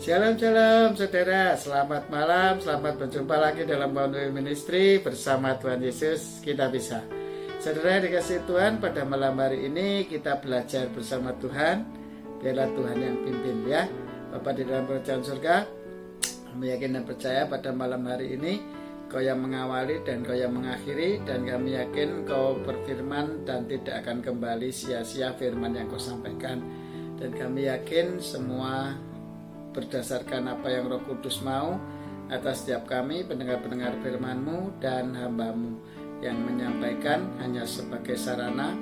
Shalom shalom saudara, selamat malam, selamat berjumpa lagi dalam Boundary Ministry bersama Tuhan Yesus kita bisa. Saudara dikasih Tuhan, pada malam hari ini kita belajar bersama Tuhan. Biarlah Tuhan yang pimpin ya. Bapa di dalam kerajaan surga, kami yakin dan percaya pada malam hari ini Kau yang mengawali dan Kau yang mengakhiri, dan kami yakin Kau berfirman dan tidak akan kembali sia-sia firman yang Kau sampaikan. Dan kami yakin semua berdasarkan apa yang Roh Kudus mau atas setiap kami pendengar-pendengar firman-Mu dan hamba-Mu yang menyampaikan hanya sebagai sarana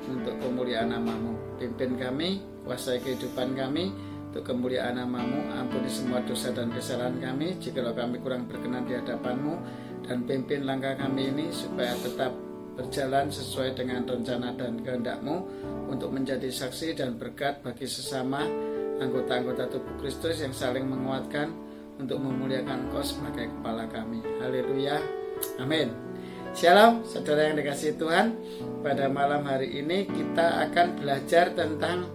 untuk kemuliaan nama-Mu. Pimpin kami, kuasai kehidupan kami untuk kemuliaan nama-Mu. Ampuni semua dosa dan kesalahan kami jikalau kami kurang berkenan di hadapan-Mu, dan pimpin langkah kami ini supaya tetap berjalan sesuai dengan rencana dan kehendak-Mu untuk menjadi saksi dan berkat bagi sesama anggota-anggota tubuh Kristus yang saling menguatkan untuk memuliakan Engkau sebagai kepala kami. Haleluya, amin. Shalom saudara yang dikasihi Tuhan. Pada malam hari ini kita akan belajar tentang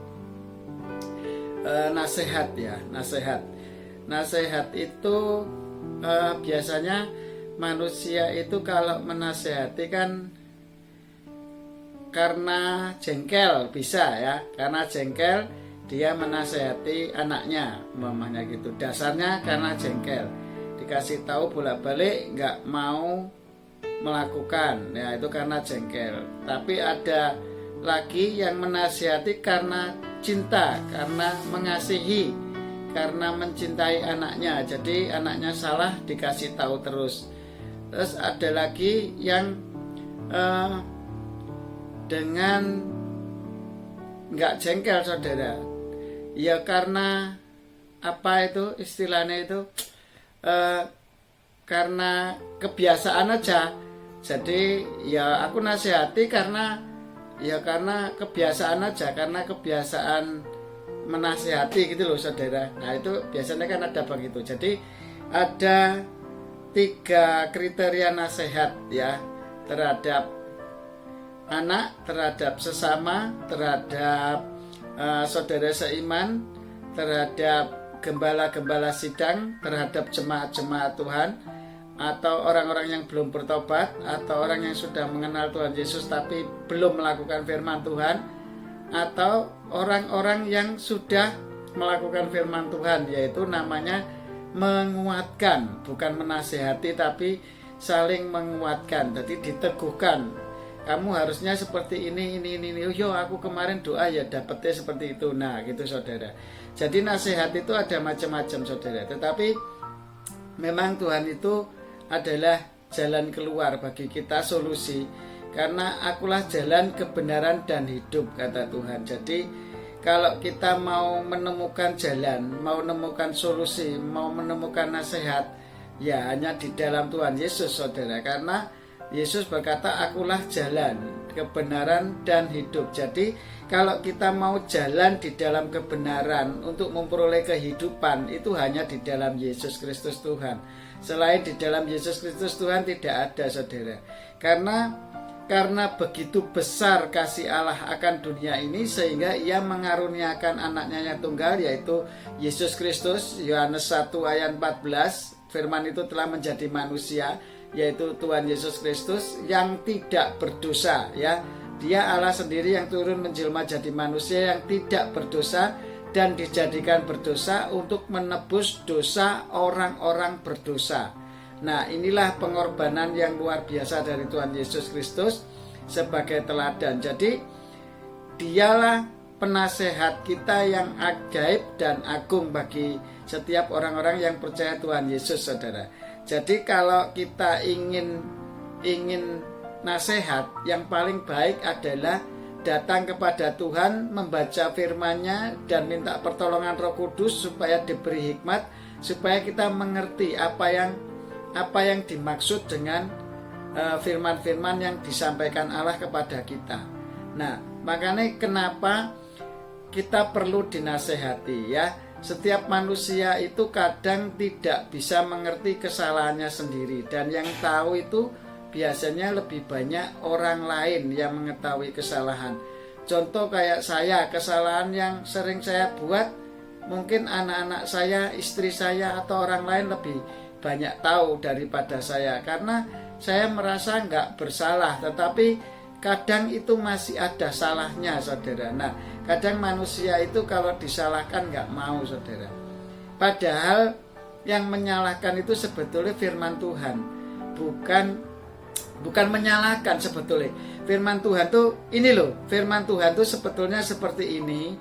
nasihat ya. Nasihat itu biasanya manusia itu kalau menasehati kan karena jengkel, bisa ya. Karena jengkel dia menasehati anaknya, mamanya gitu. Dasarnya karena jengkel, dikasih tahu bolak-balik nggak mau melakukan, ya itu karena jengkel. Tapi ada lagi yang menasehati karena cinta, karena mengasihi, karena mencintai anaknya. Jadi anaknya salah dikasih tahu terus. Terus ada lagi yang dengan nggak jengkel saudara. Ya karena apa itu istilahnya itu karena kebiasaan aja. Jadi ya aku nasihati karena kebiasaan aja, karena kebiasaan menasihati gitu loh saudara. Nah itu biasanya kan ada begitu. Jadi ada 3 kriteria nasihat ya, terhadap anak, terhadap sesama, terhadap saudara seiman, terhadap gembala-gembala sidang, terhadap jemaat-jemaat Tuhan, atau orang-orang yang belum bertobat, atau orang yang sudah mengenal Tuhan Yesus tapi belum melakukan firman Tuhan, atau orang-orang yang sudah melakukan firman Tuhan, yaitu namanya menguatkan, bukan menasehati tapi saling menguatkan. Jadi diteguhkan, kamu harusnya seperti ini. Yo aku kemarin doa ya dapetnya seperti itu. Nah gitu saudara. Jadi nasihat itu ada macam-macam saudara. Tetapi memang Tuhan itu adalah jalan keluar bagi kita, solusi. Karena akulah jalan, kebenaran dan hidup, kata Tuhan. Jadi kalau kita mau menemukan jalan, mau menemukan solusi, mau menemukan nasihat, ya hanya di dalam Tuhan Yesus saudara. Karena Yesus berkata, akulah jalan, kebenaran, dan hidup. Jadi kalau kita mau jalan di dalam kebenaran untuk memperoleh kehidupan, itu hanya di dalam Yesus Kristus Tuhan. Selain di dalam Yesus Kristus Tuhan tidak ada saudara. Karena begitu besar kasih Allah akan dunia ini, sehingga ia mengaruniakan anaknya yang tunggal, yaitu Yesus Kristus. Yohanes 1 ayat 14, firman itu telah menjadi manusia, yaitu Tuhan Yesus Kristus yang tidak berdosa ya. Dia Allah sendiri yang turun menjelma jadi manusia yang tidak berdosa dan dijadikan berdosa untuk menebus dosa orang-orang berdosa. Nah, inilah pengorbanan yang luar biasa dari Tuhan Yesus Kristus sebagai teladan. Jadi dialah penasehat kita yang ajaib dan agung bagi setiap orang-orang yang percaya Tuhan Yesus saudara. Jadi kalau kita ingin nasihat, yang paling baik adalah datang kepada Tuhan, membaca firman-Nya dan minta pertolongan Roh Kudus supaya diberi hikmat, supaya kita mengerti apa yang dimaksud dengan firman-firman yang disampaikan Allah kepada kita. Nah, makanya kenapa kita perlu dinasehati ya. Setiap manusia itu kadang tidak bisa mengerti kesalahannya sendiri, dan yang tahu itu biasanya lebih banyak orang lain yang mengetahui kesalahan. Contoh kayak saya, kesalahan yang sering saya buat mungkin anak-anak saya, istri saya, atau orang lain lebih banyak tahu daripada saya, karena saya merasa nggak bersalah, tetapi kadang itu masih ada salahnya, saudara. Nah, kadang manusia itu kalau disalahkan nggak mau, saudara. Padahal yang menyalahkan itu sebetulnya firman Tuhan, bukan menyalahkan sebetulnya. Firman Tuhan tuh ini loh, firman Tuhan tuh sebetulnya seperti ini.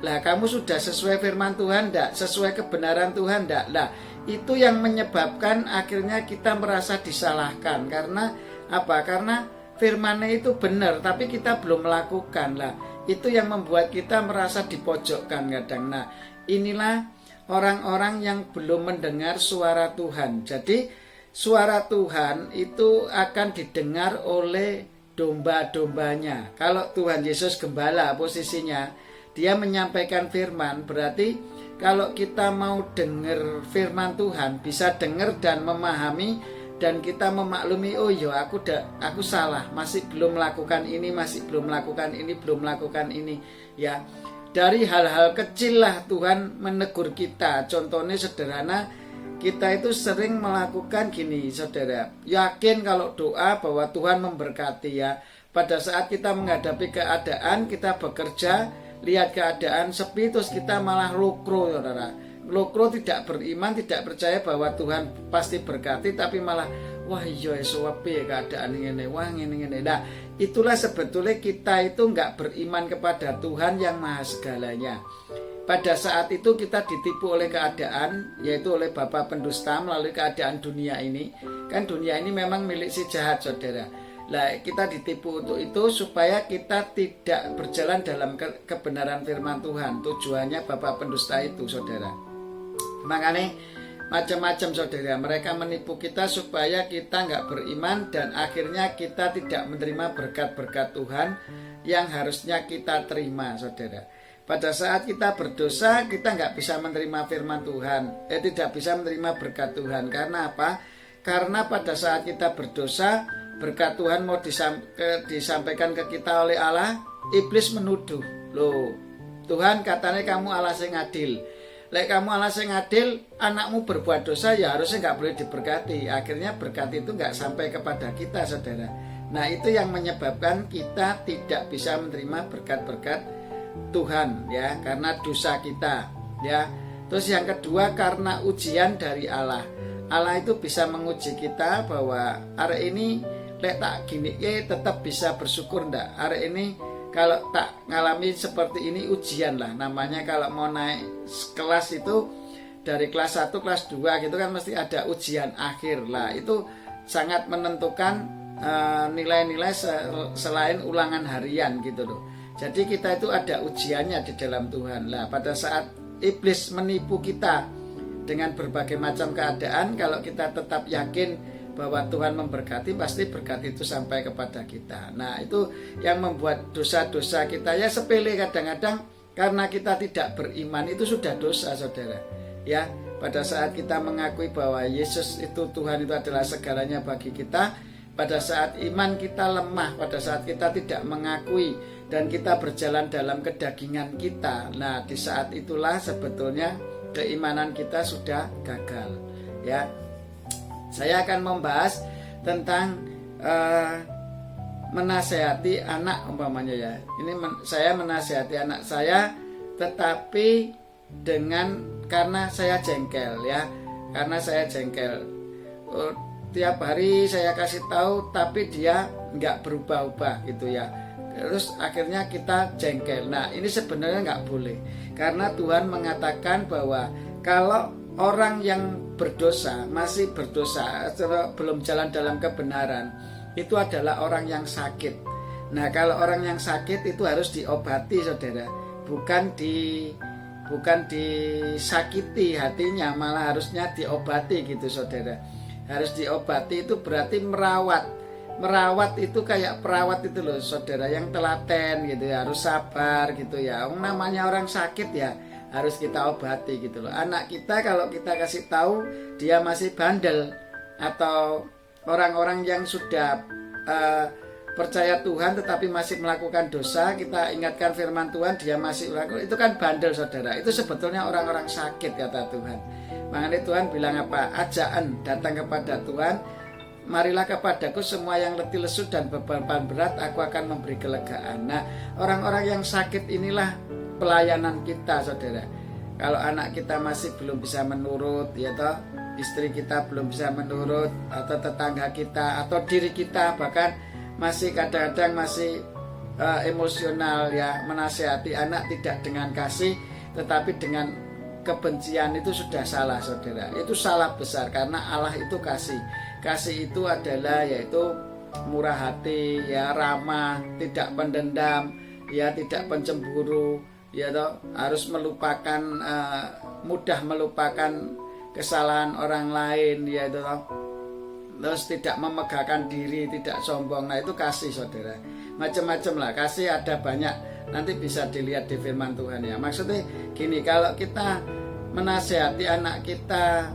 Lah, kamu sudah sesuai firman Tuhan enggak? Sesuai kebenaran Tuhan enggak? Lah, itu yang menyebabkan akhirnya kita merasa disalahkan. Karena apa? Karena firman-nya itu benar, tapi kita belum melakukan. Lah, itu yang membuat kita merasa dipojokkan kadang. Nah, inilah orang-orang yang belum mendengar suara Tuhan. Jadi, suara Tuhan itu akan didengar oleh domba-dombanya. Kalau Tuhan Yesus gembala posisinya, dia menyampaikan firman, berarti kalau kita mau dengar firman Tuhan, bisa dengar dan memahami, dan kita memaklumi, oh iya aku salah, masih belum melakukan ini, belum melakukan ini, ya. Dari hal-hal kecil lah Tuhan menegur kita. Contohnya sederhana, kita itu sering melakukan gini, saudara. Yakin kalau doa bahwa Tuhan memberkati, ya. Pada saat kita menghadapi keadaan, kita bekerja, lihat keadaan sepi, terus kita malah lukro, saudara. Lukro, tidak beriman, tidak percaya bahwa Tuhan pasti berkati, tapi malah wah iya sewapi keadaan ini, wah ini. Nah, itulah sebetulnya kita itu nggak beriman kepada Tuhan yang maha segalanya. Pada saat itu kita ditipu oleh keadaan, yaitu oleh bapa pendusta melalui keadaan dunia ini. Kan dunia ini memang milik si jahat, saudara. Nah, kita ditipu untuk itu supaya kita tidak berjalan dalam kebenaran firman Tuhan. Tujuannya bapa pendusta itu, saudara. Makanya macam-macam, saudara. Mereka menipu kita supaya kita nggak beriman, dan akhirnya kita tidak menerima berkat-berkat Tuhan yang harusnya kita terima, saudara. Pada saat kita berdosa, kita nggak bisa menerima firman Tuhan, tidak bisa menerima berkat Tuhan. Karena apa? Karena pada saat kita berdosa, berkat Tuhan mau disampaikan ke kita oleh Allah, iblis menuduh, loh, Tuhan katanya kamu Allah yang adil. Lek kamu Allah yang adil, anakmu berbuat dosa, ya harusnya nggak boleh diberkati. Akhirnya berkat itu nggak sampai kepada kita, saudara. Nah, itu yang menyebabkan kita tidak bisa menerima berkat-berkat Tuhan, ya, karena dosa kita, ya. Terus yang kedua, karena ujian dari Allah. Allah itu bisa menguji kita bahwa hari ini lek tak gini tetap bisa bersyukur ndak. Hari ini kalau tak ngalami seperti ini ujian lah namanya. Kalau mau naik kelas itu dari kelas 1 kelas 2 gitu kan mesti ada ujian akhir lah. Itu sangat menentukan nilai-nilai selain ulangan harian gitu loh. Jadi kita itu ada ujiannya di dalam Tuhan. Lah, pada saat iblis menipu kita dengan berbagai macam keadaan, kalau kita tetap yakin bahwa Tuhan memberkati, pasti berkat itu sampai kepada kita. Nah, itu yang membuat dosa-dosa kita ya sepele kadang-kadang, karena kita tidak beriman itu sudah dosa, saudara. Ya, pada saat kita mengakui bahwa Yesus itu Tuhan, itu adalah segalanya bagi kita, pada saat iman kita lemah, pada saat kita tidak mengakui dan kita berjalan dalam kedagingan kita, nah di saat itulah sebetulnya keimanan kita sudah gagal, ya. Saya akan membahas tentang menasehati anak umpamanya, ya. Ini saya menasehati anak saya, tetapi karena saya jengkel, ya. Karena saya jengkel. Tiap hari saya kasih tahu, tapi dia nggak berubah-ubah gitu, ya. Terus akhirnya kita jengkel. Nah, ini sebenarnya nggak boleh, karena Tuhan mengatakan bahwa kalau orang yang berdosa, masih berdosa, belum jalan dalam kebenaran, itu adalah orang yang sakit. Nah, kalau orang yang sakit itu harus diobati, saudara, bukan disakiti hatinya, malah harusnya diobati gitu, saudara. Harus diobati itu berarti merawat itu kayak perawat itu loh, saudara, yang telaten gitu ya, harus sabar gitu ya. Namanya orang sakit ya harus kita obati gitu loh. Anak kita kalau kita kasih tahu dia masih bandel, atau orang-orang yang sudah percaya Tuhan tetapi masih melakukan dosa, kita ingatkan firman Tuhan, dia masih melakukan, itu kan bandel saudara. Itu sebetulnya orang-orang sakit kata Tuhan. Makanya Tuhan bilang apa? Ajaan datang kepada Tuhan, marilah kepadaku semua yang letih lesu dan beban berat, aku akan memberi kelegaan. Nah, orang-orang yang sakit inilah pelayanan kita saudara. Kalau anak kita masih belum bisa menurut, ya toh, istri kita belum bisa menurut, atau tetangga kita, atau diri kita bahkan masih kadang-kadang masih emosional ya, menasihati anak tidak dengan kasih tetapi dengan kebencian, itu sudah salah saudara. Itu salah besar karena Allah itu kasih. Kasih itu adalah yaitu murah hati ya, ramah, tidak pendendam ya, tidak pencemburu ya toh, harus melupakan mudah melupakan kesalahan orang lain ya toh. Terus tidak memegahkan diri, tidak sombong. Nah itu kasih saudara. Macam-macam lah, kasih ada banyak. Nanti bisa dilihat di firman Tuhan ya. Maksudnya gini, kalau kita menasihati anak kita,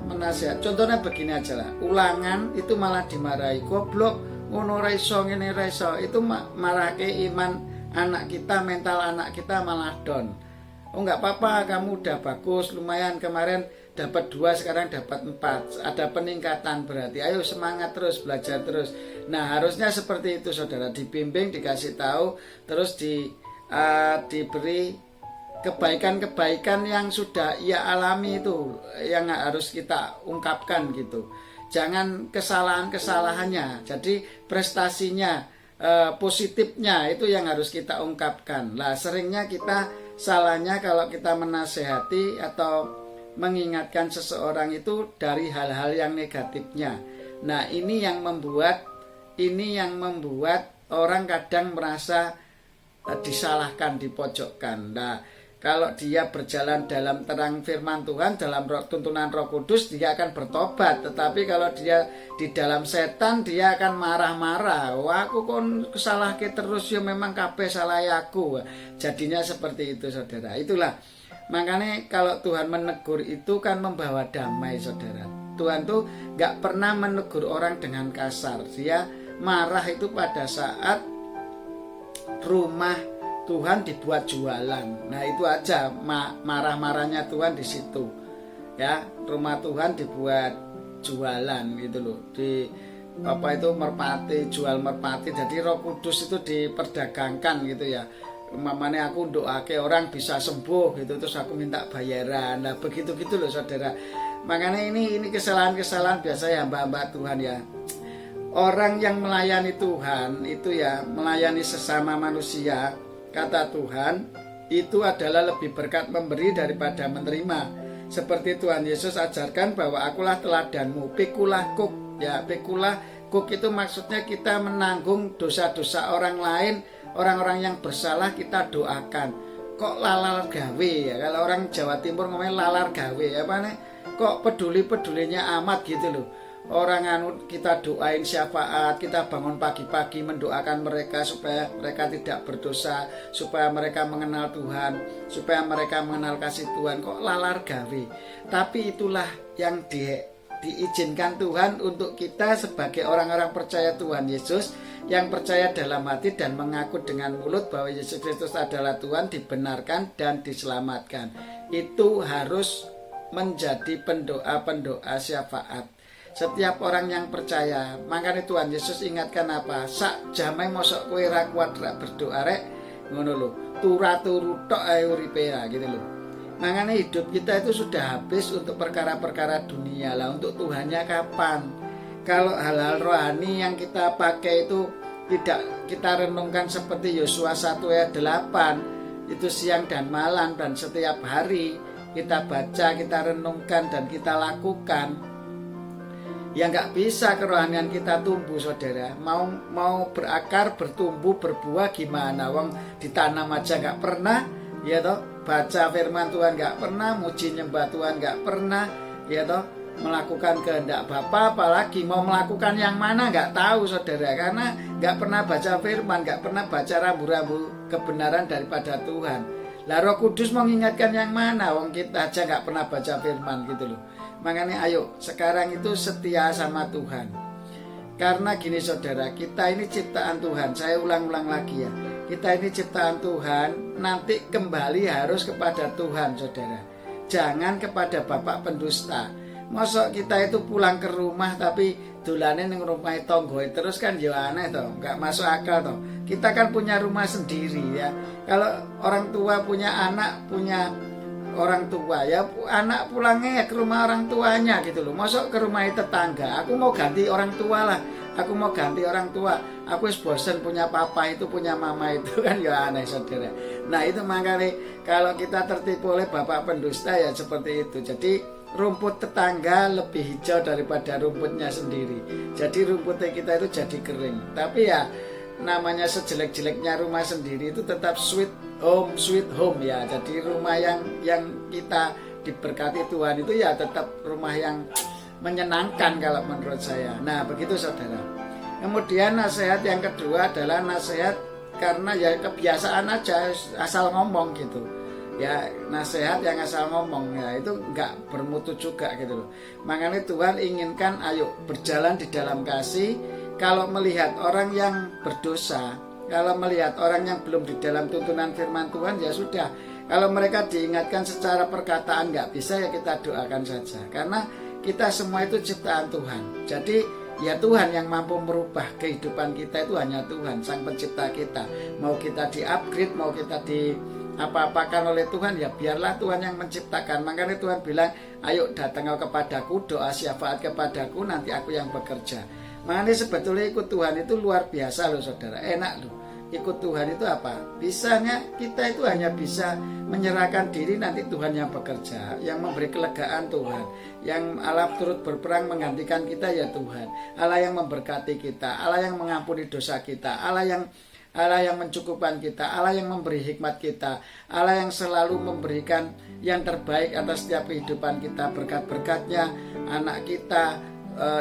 contohnya begini aja lah. Ulangan itu malah dimarahi, goblok, ngono ra iso ngene ra iso. Itu marahke iman anak kita, mental anak kita malah down. Oh enggak apa-apa, kamu udah bagus, lumayan kemarin dapat 2, sekarang dapat 4, ada peningkatan berarti. Ayo semangat terus, belajar terus. Nah harusnya seperti itu saudara, dibimbing, dikasih tahu, terus diberi kebaikan-kebaikan yang sudah ia alami itu, yang harus kita ungkapkan gitu. Jangan kesalahan-kesalahannya, jadi prestasinya, positifnya itu yang harus kita ungkapkan. Lah seringnya kita salahnya kalau kita menasehati atau mengingatkan seseorang itu dari hal-hal yang negatifnya. Nah ini yang membuat orang kadang merasa disalahkan, dipojokkan. Nah kalau dia berjalan dalam terang firman Tuhan, dalam tuntunan Roh Kudus, dia akan bertobat. Tetapi kalau dia di dalam setan, dia akan marah-marah. Wah aku kon kesalahke terus, ya memang kabeh salah aku. Jadinya seperti itu saudara. Itulah makanya kalau Tuhan menegur itu kan membawa damai saudara. Tuhan tuh gak pernah menegur orang dengan kasar. Dia marah itu pada saat rumah Tuhan dibuat jualan. Nah itu aja marah-marahnya Tuhan di situ. Ya, rumah Tuhan dibuat jualan gitu loh. Di apa itu merpati, jual merpati. Jadi Roh Kudus itu diperdagangkan gitu ya. Mamanya aku doake orang bisa sembuh gitu, terus aku minta bayaran. Nah begitu gitu loh saudara. Makanya ini kesalahan-kesalahan biasa ya hamba-hamba Tuhan ya. Orang yang melayani Tuhan itu ya, melayani sesama manusia, kata Tuhan itu adalah lebih berkat memberi daripada menerima. Seperti Tuhan Yesus ajarkan bahwa akulah teladanmu, pikulah kuk ya, pikulah kuk itu maksudnya kita menanggung dosa-dosa orang lain. Orang-orang yang bersalah kita doakan. Kok lalar gawe ya? Kalau orang Jawa Timur ngomongnya lalar gawe ya, apa nih? Kok peduli-pedulinya amat gitu loh. Orang kita doain syafaat, kita bangun pagi-pagi mendoakan mereka supaya mereka tidak berdosa, supaya mereka mengenal Tuhan, supaya mereka mengenal kasih Tuhan. Kok lalar gawe? Tapi itulah yang diizinkan Tuhan untuk kita sebagai orang-orang percaya Tuhan Yesus, yang percaya dalam hati dan mengaku dengan mulut bahwa Yesus Kristus adalah Tuhan, dibenarkan dan diselamatkan. Itu harus menjadi pendoa-pendoa syafaat setiap orang yang percaya. Makanya Tuhan Yesus ingatkan apa? Sak jamai mosok kowe ra kuat ra berdoa rek ngono lho. Turu tok ae uripe gitu lho. Makanya hidup kita itu sudah habis untuk perkara-perkara dunia lah. Untuk Tuhannya kapan? Kalau hal-hal rohani yang kita pakai itu tidak kita renungkan seperti Yosua 1 ayat 8, itu siang dan malam dan setiap hari kita baca, kita renungkan dan kita lakukan, ya nggak bisa kerohanian kita tumbuh saudara. Mau berakar, bertumbuh, berbuah gimana? Wong ditanam aja nggak pernah, ya toh. Baca firman Tuhan nggak pernah, muji nyembah Tuhan nggak pernah, ya toh. Melakukan kehendak Bapa, apalagi mau melakukan yang mana nggak tahu saudara, karena nggak pernah baca firman, nggak pernah baca rambu-rambu kebenaran daripada Tuhan. Lah Roh Kudus mau mengingatkan yang mana? Wong kita aja nggak pernah baca firman gitu loh. Makanya ayo sekarang itu setia sama Tuhan. Karena gini saudara, kita ini ciptaan Tuhan. Saya ulang-ulang lagi ya, kita ini ciptaan Tuhan, nanti kembali harus kepada Tuhan saudara, jangan kepada bapak pendusta. Mosok kita itu pulang ke rumah tapi dolane ning rumah tonggo terus kan ya aneh toh, nggak masuk akal toh. Kita kan punya rumah sendiri ya. Kalau orang tua punya anak, punya orang tua ya, anak pulangnya ya ke rumah orang tuanya gitu loh. Masuk ke rumah tetangga, aku mau ganti orang tua lah, aku mau ganti orang tua, aku bosan punya papa itu, punya mama itu kan ya aneh saudara. Nah itu makanya kalau kita tertipu oleh bapak pendusta ya seperti itu. Jadi rumput tetangga lebih hijau daripada rumputnya sendiri. Jadi rumputnya kita itu jadi kering. Tapi ya namanya sejelek-jeleknya rumah sendiri itu tetap sweet home ya. Jadi rumah yang kita diberkati Tuhan itu ya tetap rumah yang menyenangkan kalau menurut saya. Nah begitu saudara. Kemudian nasihat yang kedua adalah nasihat karena ya kebiasaan aja, asal ngomong gitu ya. Nasihat yang asal ngomong ya itu nggak bermutu juga gitu loh. Makanya Tuhan inginkan ayo berjalan di dalam kasih. Kalau melihat orang yang berdosa, kalau melihat orang yang belum di dalam tuntunan firman Tuhan ya sudah. Kalau mereka diingatkan secara perkataan nggak bisa ya kita doakan saja. Karena kita semua itu ciptaan Tuhan. Jadi ya Tuhan yang mampu merubah kehidupan kita itu hanya Tuhan, Sang Pencipta kita. Mau kita di-upgrade, mau kita di apa-apakan oleh Tuhan ya biarlah Tuhan yang menciptakan. Makanya Tuhan bilang ayo datang kepadaku, doa syafaat kepadaku, nanti aku yang bekerja. Makanya sebetulnya ikut Tuhan itu luar biasa loh saudara, enak loh. Ikut Tuhan itu apa? Bisanya kita itu hanya bisa menyerahkan diri, nanti Tuhan yang bekerja, yang memberi kelegaan Tuhan, yang Allah turut berperang menggantikan kita ya Tuhan. Allah yang memberkati kita, Allah yang mengampuni dosa kita, Allah yang mencukupkan kita, Allah yang memberi hikmat kita, Allah yang selalu memberikan yang terbaik atas setiap kehidupan kita, berkat-berkatnya, anak kita,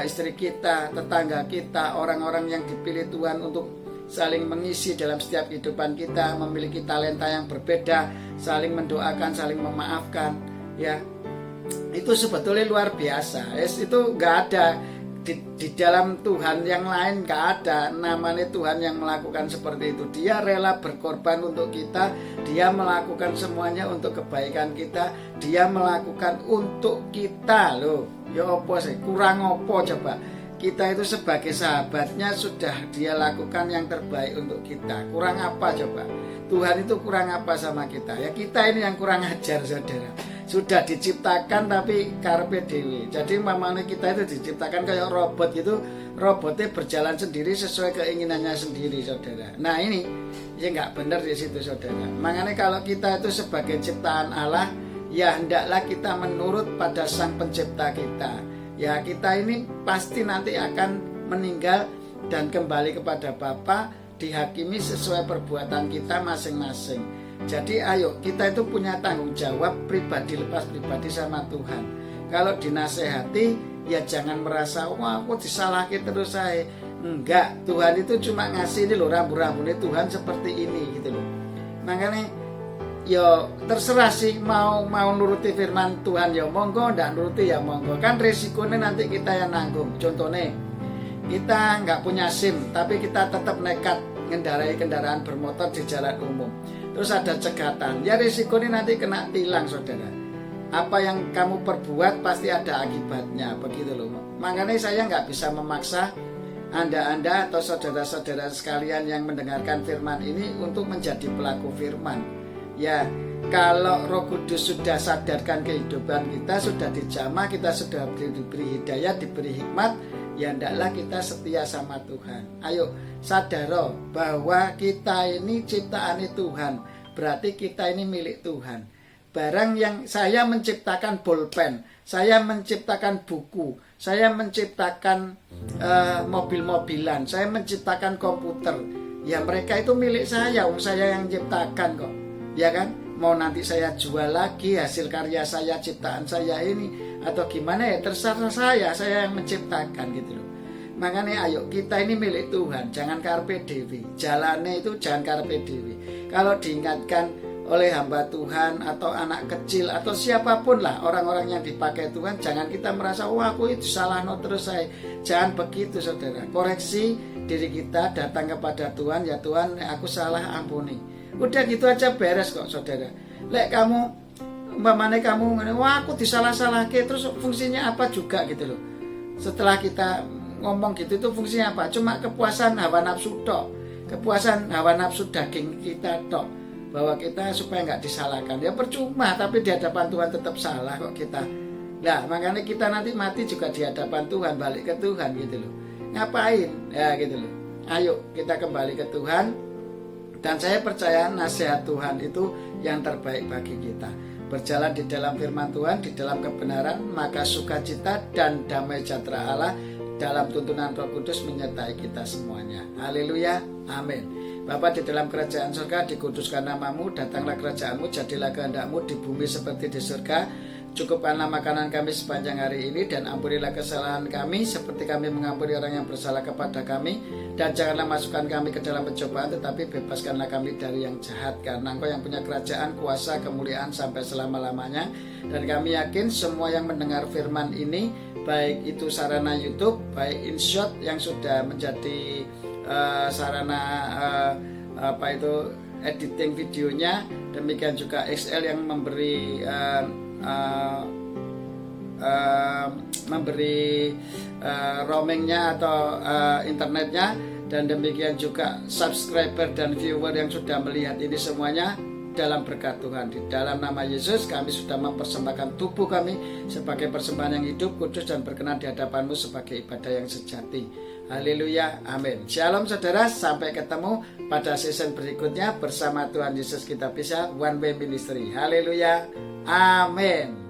istri kita, tetangga kita, orang-orang yang dipilih Tuhan untuk saling mengisi dalam setiap kehidupan kita, memiliki talenta yang berbeda, saling mendoakan, saling memaafkan ya. Itu sebetulnya luar biasa. Itu nggak ada di dalam Tuhan yang lain, nggak ada namanya Tuhan yang melakukan seperti itu. Dia rela berkorban untuk kita, dia melakukan semuanya untuk kebaikan kita, dia melakukan untuk kita loh. Ya opo sih, kurang opo coba. Kita itu sebagai sahabatnya sudah dia lakukan yang terbaik untuk kita. Kurang apa coba? Tuhan itu kurang apa sama kita? Ya kita ini yang kurang ajar saudara. Sudah diciptakan tapi karpe dewe. Jadi mamanya kita itu diciptakan kayak robot gitu. Robotnya berjalan sendiri sesuai keinginannya sendiri saudara. Nah ini ya nggak benar di situ saudara. Makanya kalau kita itu sebagai ciptaan Allah, ya hendaklah kita menurut pada Sang Pencipta kita. Ya kita ini pasti nanti akan meninggal dan kembali kepada Bapa, dihakimi sesuai perbuatan kita masing-masing. Jadi ayo kita itu punya tanggung jawab pribadi lepas pribadi sama Tuhan. Kalau dinasehati ya jangan merasa wah aku disalahkan terus saya. Enggak, Tuhan itu cuma ngasih ini loh rambu-rambunya Tuhan seperti ini gitu loh. Makanya ya terserah sih mau nuruti firman Tuhan ya monggo, ndak nuruti ya monggo. Kan resikonya nanti kita yang nanggung. Contohnya kita nggak punya SIM tapi kita tetap nekat mengendarai kendaraan bermotor di jalan umum. Terus ada cegatan, ya resikonya nanti kena tilang saudara. Apa yang kamu perbuat pasti ada akibatnya, begitu loh. Makanya saya nggak bisa memaksa Anda atau saudara-saudara sekalian yang mendengarkan firman ini untuk menjadi pelaku firman. Ya, kalau Roh Kudus sudah sadarkan kehidupan kita, sudah dijamah, kita sudah diberi hidayah, diberi hikmat, ya ndaklah kita setia sama Tuhan. Ayo sadar bahwa kita ini ciptaan Tuhan, berarti kita ini milik Tuhan. Barang yang saya menciptakan bolpen, saya menciptakan buku, saya menciptakan mobil-mobilan, saya menciptakan komputer, ya mereka itu milik saya, saya yang ciptakan kok. Ya kan, mau nanti saya jual lagi hasil karya saya, ciptaan saya ini atau gimana ya terserah saya yang menciptakan gitu loh. Makanya ayo kita ini milik Tuhan, jangan karpe dewi. Jalannya itu jangan karpe dewi. Kalau diingatkan oleh hamba Tuhan atau anak kecil atau siapapun lah orang-orang yang dipakai Tuhan, jangan kita merasa wah aku itu salah no terus saya. Jangan begitu saudara. Koreksi diri kita, datang kepada Tuhan, ya Tuhan aku salah, ampuni. Udah gitu aja beres kok saudara. Lek kamu umpamanya kamu wah aku disalah-salahke, terus fungsinya apa juga gitu loh. Setelah kita ngomong gitu itu fungsinya apa? Cuma kepuasan hawa nafsu tok. Kepuasan hawa nafsu daging kita tok, bahwa kita supaya nggak disalahkan. Ya percuma, tapi di hadapan Tuhan tetap salah kok kita. Nah makanya kita nanti mati juga di hadapan Tuhan, balik ke Tuhan gitu loh. Ngapain? Ya gitu loh. Ayo kita kembali ke Tuhan. Dan saya percaya nasihat Tuhan itu yang terbaik bagi kita. Berjalan di dalam firman Tuhan, di dalam kebenaran, maka sukacita dan damai sejahtera Allah dalam tuntunan Roh Kudus menyertai kita semuanya. Haleluya, amin. Bapa di dalam kerajaan surga, dikuduskan namamu, datanglah kerajaanmu, jadilah kehendakmu di bumi seperti di surga. Cukupkanlah makanan kami sepanjang hari ini, dan ampunilah kesalahan kami seperti kami mengampuni orang yang bersalah kepada kami. Dan janganlah masukkan kami ke dalam pencobaan, tetapi bebaskanlah kami dari yang jahat. Karena Engkau yang punya kerajaan, kuasa, kemuliaan sampai selama-lamanya. Dan kami yakin semua yang mendengar firman ini, baik itu sarana YouTube, baik InShot yang sudah menjadi sarana editing videonya, demikian juga XL yang memberi roamingnya atau internetnya, dan demikian juga subscriber dan viewer yang sudah melihat ini semuanya dalam berkat Tuhan. Di dalam nama Yesus kami sudah mempersembahkan tubuh kami sebagai persembahan yang hidup, kudus dan berkenan di hadapan-Mu sebagai ibadah yang sejati. Haleluya, amin. Shalom saudara, sampai ketemu pada season berikutnya bersama Tuhan Yesus kita bisa One Way Ministry. Haleluya, amin.